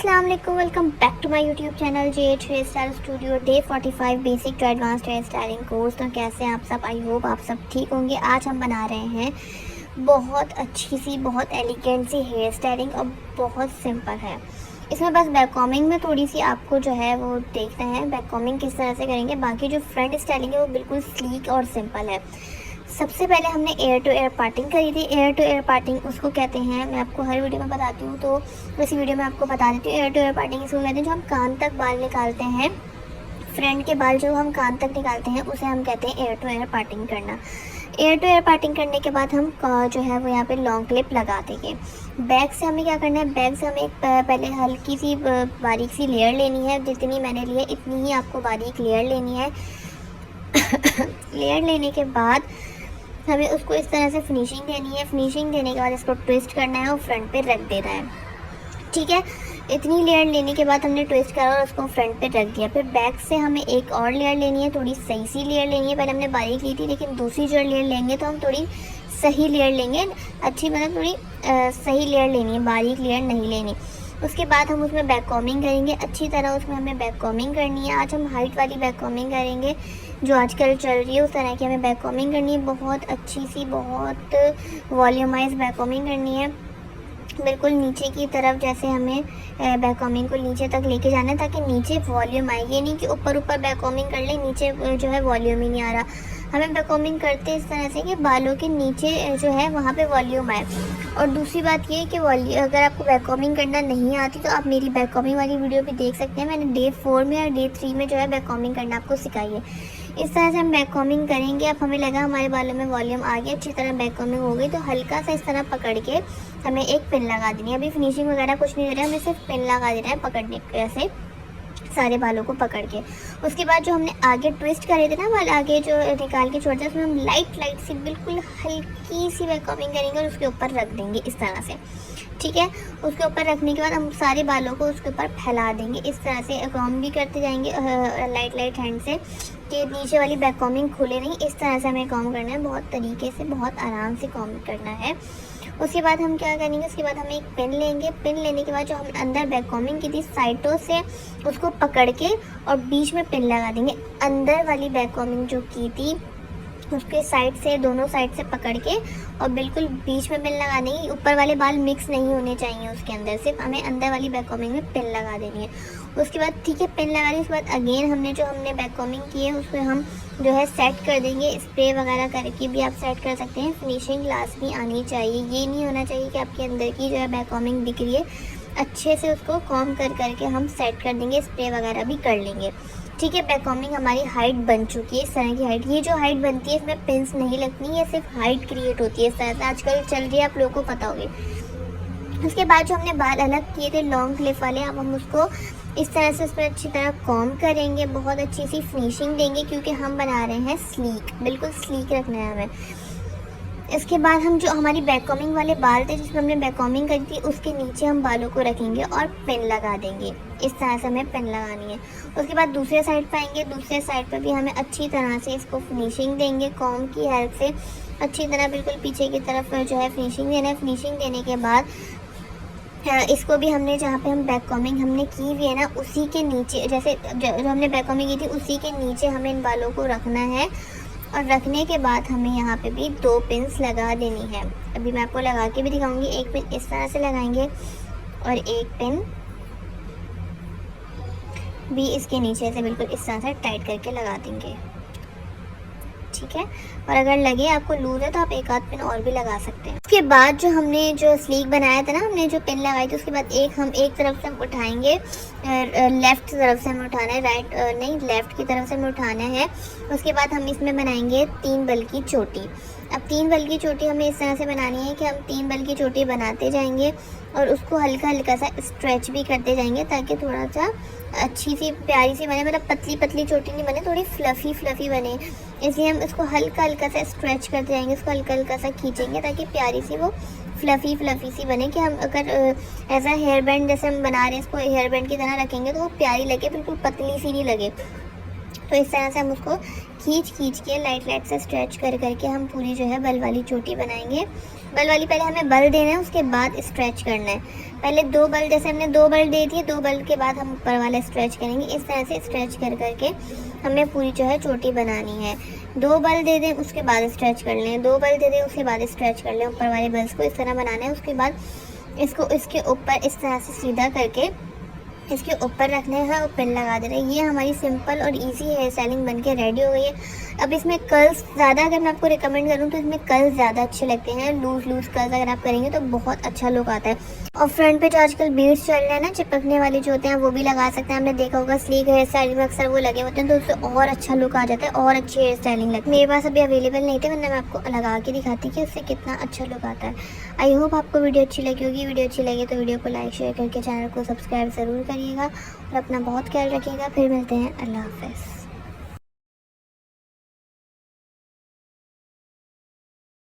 अस्सलाम वालेकुम, welcome back to my YouTube channel JH hair style studio day 45 basic to advanced hair styling course. तो कैसे हैं आप सब? आई होप आप सब ठीक होंगे। आज हम बना रहे हैं बहुत अच्छी सी, बहुत एलिगेंट सी हेयर स्टाइलिंग और बहुत सिंपल है। इसमें बस बैक कॉमिंग में थोड़ी सी आपको जो है वो देखना है बैक कॉमिंग किस तरह से करेंगे। बाकी जो फ्रंट स्टाइलिंग है वो बिल्कुल स्लीक और सिंपल है। सबसे पहले हमने एयर टू एयर पार्टिंग करी थी। एयर टू एयर पार्टिंग उसको कहते हैं, मैं आपको हर वीडियो में बताती हूँ, तो इसी वीडियो में आपको बता देती हूँ। एयर टू एयर पार्टिंग इसको कहते हैं जो हम कान तक बाल निकालते हैं, फ्रंट के बाल जो हम कान तक निकालते हैं उसे हम कहते हैं एयर टू एयर पार्टिंग करना। एयर टू एयर पार्टिंग करने के बाद हम जो है वो यहाँ पे लॉन्ग क्लिप लगा देंगे। बैक से हमें क्या करना है, बैक से हमें पहले हल्की सी बारीक सी लेयर लेनी है। जितनी मैंने ली है इतनी ही आपको बारीक लेयर लेनी है। लेयर लेने के बाद हमें उसको इस तरह से फिनिशिंग देनी है। फिनिशिंग देने के बाद इसको ट्विस्ट करना है और फ्रंट पे रख देना है। ठीक है, इतनी लेयर लेने के बाद हमने ट्विस्ट करा और उसको फ्रंट पे रख दिया। फिर बैक से हमें एक और लेयर लेनी है, थोड़ी सही सी लेयर लेनी है। पहले हमने बारीक ली थी, लेकिन दूसरी जो लेयर लेंगे तो हम थोड़ी सही लेयर लेंगे। अच्छी मतलब थोड़ी सही लेयर लेनी है, बारीक लेयर नहीं लेनी। उसके बाद हम उसमें बैक कॉमिंग करेंगे अच्छी तरह। उसमें हमें बैक कॉमिंग करनी है। आज हम हाइट वाली बैक कॉमिंग करेंगे जो आजकल चल रही है, उस तरह की हमें बैक कॉमिंग करनी है। बहुत अच्छी सी, बहुत वॉल्यूमाइज बैक कॉमिंग करनी है। बिल्कुल नीचे की तरफ जैसे हमें बैक कॉमिंग को नीचे तक लेके जाना है ताकि नीचे वॉल्यूम आए। ये नहीं कि ऊपर ऊपर बैक कॉमिंग कर ले, नीचे जो है वॉल्यूम ही नहीं आ रहा। हमें बैक कॉमिंग करते इस तरह से कि बालों के नीचे जो है वहाँ पे वॉल्यूम आए। और दूसरी बात ये है कि अगर आपको बैक कॉमिंग करना नहीं आती तो आप मेरी बैक कॉमिंग वाली वीडियो भी देख सकते हैं। मैंने डे 4 में और डे 3 में जो है बैक कॉमिंग करना आपको सिखाई है। इस तरह से हम बैक कॉमिंग करेंगे। अब हमें लगा हमारे बालों में वॉल्यूम आ गया, अच्छी तरह बैक कॉमिंग हो गई, तो हल्का सा इस तरह पकड़ के हमें एक पिन लगा देनी है। अभी फिनिशिंग वगैरह कुछ नहीं दे रहा है, हमें सिर्फ पिन लगा देना है पकड़ने ऐसे सारे बालों को पकड़ के। उसके बाद जो हमने आगे ट्विस्ट करे थे ना बाल, आगे जो निकाल के छोड़ते हैं, उसमें हम लाइट सी बिल्कुल हल्की सी बैक कॉमिंग करेंगे और उसके ऊपर रख देंगे इस तरह से। ठीक है, उसके ऊपर रखने के बाद हम सारे बालों को उसके ऊपर फैला देंगे इस तरह से। कॉम भी करते जाएंगे लाइट हैंड से कि नीचे वाली बैक कॉमिंग खुले नहीं। इस तरह से हमें कॉम करना है, बहुत तरीके से, बहुत आराम से कॉम करना है। उसके बाद हम क्या करेंगे, उसके बाद हम एक पेन लेंगे। पेन लेने के बाद जो हम अंदर बैक कॉमिंग की थी साइडों से उसको पकड़ के और बीच में पिन लगा देंगे। अंदर वाली बैक कॉमिंग जो की थी उसके साइड से, दोनों साइड से पकड़ के और बिल्कुल बीच में पिन लगा देंगे। ऊपर वाले बाल मिक्स नहीं होने चाहिए उसके अंदर, सिर्फ हमें अंदर वाली बैक कॉमिंग में पिन लगा देनी है। उसके बाद ठीक है, पिन लगा दी। उसके बाद अगेन हमने बैक कॉमिंग की है उसको हम जो है सेट कर देंगे। स्प्रे वगैरह करके भी आप सेट कर सकते हैं। फिनिशिंग लाजमी आनी चाहिए। ये नहीं होना चाहिए कि आपके अंदर की जो है बैक कॉमिंग दिख रही है। अच्छे से उसको कॉम करके हम सेट कर देंगे, स्प्रे वगैरह भी कर लेंगे। ठीक है, बैक कॉमिंग हमारी हाइट बन चुकी है, इस तरह की हाइट। ये जो हाइट बनती है इसमें पिंस नहीं लगती, ये सिर्फ हाइट क्रिएट होती है इस तरह से। आजकल चल रही है, आप लोगों को पता होगी। उसके बाद जो हमने बाल अलग किए थे लॉन्ग क्लिप वाले, अब हम उसको इस तरह से उसमें अच्छी तरह कॉम करेंगे। बहुत अच्छी सी फिनिशिंग देंगे क्योंकि हम बना रहे हैं स्लीक, बिल्कुल स्लीक रखना है हमें। इसके बाद हम जो हमारी बैक कॉमिंग वाले बाल थे जिसमें हमने बैक कॉमिंग करी थी उसके नीचे हम बालों को रखेंगे और पिन लगा देंगे। इस तरह से हमें पिन लगानी है। उसके बाद दूसरे साइड पर आएंगे। दूसरे साइड पर भी हमें अच्छी तरह से इसको फिनिशिंग देंगे कॉम की हेल्प से। अच्छी तरह बिल्कुल पीछे की तरफ जो है फिनिशिंग देना है। फिनिशिंग देने के बाद इसको भी हमने जहाँ पे हम बैक कॉमिंग हमने की हुई है ना उसी के नीचे, जैसे जो हमने बैक कॉमिंग की थी उसी के नीचे हमें इन बालों को रखना है। और रखने के बाद हमें यहाँ पे भी 2 पिन्स लगा देनी है। अभी मैं आपको लगा के भी दिखाऊंगी। एक पिन इस तरह से लगाएंगे और एक पिन भी इसके नीचे से बिल्कुल इस तरह से टाइट करके लगा देंगे। ठीक है, और अगर लगे आपको लूज है तो आप एक आध पिन और भी लगा सकते हैं। उसके बाद जो हमने जो स्लीक बनाया था ना, हमने जो पिन लगाई थी, उसके बाद हम एक तरफ से हम उठाएंगे, लेफ़्ट तरफ से हमें उठाना है, राइट नहीं लेफ़्ट की तरफ से हमें उठाना है। उसके बाद हम इसमें बनाएंगे 3 बल की चोटी। अब 3 बल की चोटी हमें इस तरह से बनानी है कि हम 3 बल की चोटी बनाते जाएंगे और उसको हल्का सा स्ट्रेच भी करते जाएंगे ताकि थोड़ा सा अच्छी सी प्यारी सी बने। मतलब पतली चोटी नहीं बने, थोड़ी फ्लफ़ी बने। इसलिए हम इसको हल्का सा स्ट्रेच करते जाएंगे, इसको हल्का सा खींचेंगे ताकि प्यारी सी वो फ्लफ़ी सी बने। कि हम अगर ऐसा हेयर बैंड जैसे हम बना रहे हैं इसको हेयर बैंड की तरह रखेंगे तो वो प्यारी लगे, बिल्कुल पतली सी नहीं लगे। तो इस तरह से हम उसको खींच के लाइट से स्ट्रेच कर करके हम पूरी जो है बल वाली चोटी बनाएंगे। बल वाली पहले हमें बल देना है, उसके बाद स्ट्रेच करना है। पहले 2 बल, जैसे हमने 2 बल दे दिए, 2 बल के बाद हम ऊपर वाला स्ट्रेच करेंगे। इस तरह से स्ट्रेच कर करके हमें पूरी जो है चोटी बनानी है। 2 बल दे दें, उसके बाद स्ट्रेच कर लें, 2 बल दे दें, उसके बाद स्ट्रेच कर लें। ऊपर वाले बल्स को इस तरह बनाना है। उसके बाद इसको इसके ऊपर इस तरह से सीधा करके इसके ऊपर रखने हैं और पिन लगा दे रहे हैं। ये हमारी सिंपल और इजी हेयर स्टाइलिंग बनके रेडी हो गई है। अब इसमें कर्ल्स ज़्यादा, अगर मैं आपको रिकमेंड करूँ तो इसमें कर्ल्स ज़्यादा अच्छे लगते हैं। लूज़ कर्ल्स अगर आप करेंगे तो बहुत अच्छा लुक आता है। और फ्रंट पे जो आजकल बीड्स चल रहे हैं ना, चिपकने वाले जो होते हैं, वो भी लगा सकते हैं। आपने देखा होगा स्लीक हेयर स्टाइलिंग में अक्सर वो लगे होते हैं, तो उससे और अच्छा लुक आ जाता है और अच्छी हेयर स्टाइलिंग लगती है। मेरे पास अभी अवेलेबल नहीं थे, वरना मैं आपको लगा के दिखाती कि उससे कितना अच्छा लुक आता है। आई होप आपको वीडियो अच्छी लगी होगी। वीडियो अच्छी लगी तो वीडियो को लाइक शेयर करके चैनल को सब्सक्राइब ज़रूर करिएगा और अपना बहुत ख्याल रखिएगा। फिर मिलते हैं। अल्लाह हाफ़िज़।